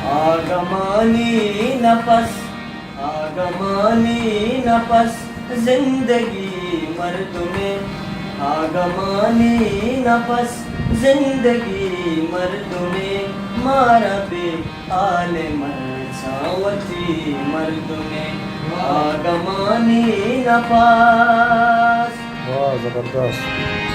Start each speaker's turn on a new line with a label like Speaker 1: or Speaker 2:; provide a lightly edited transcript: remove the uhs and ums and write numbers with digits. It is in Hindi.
Speaker 1: आगमानी नफस, आगमानी नफस, जिंदगी मर्द में, आगमानी नफस, जिंदगी मर्द में, मारा बे आले मरसावती मर्द में, आगमानी नफस.
Speaker 2: वाह, जबरदस्त.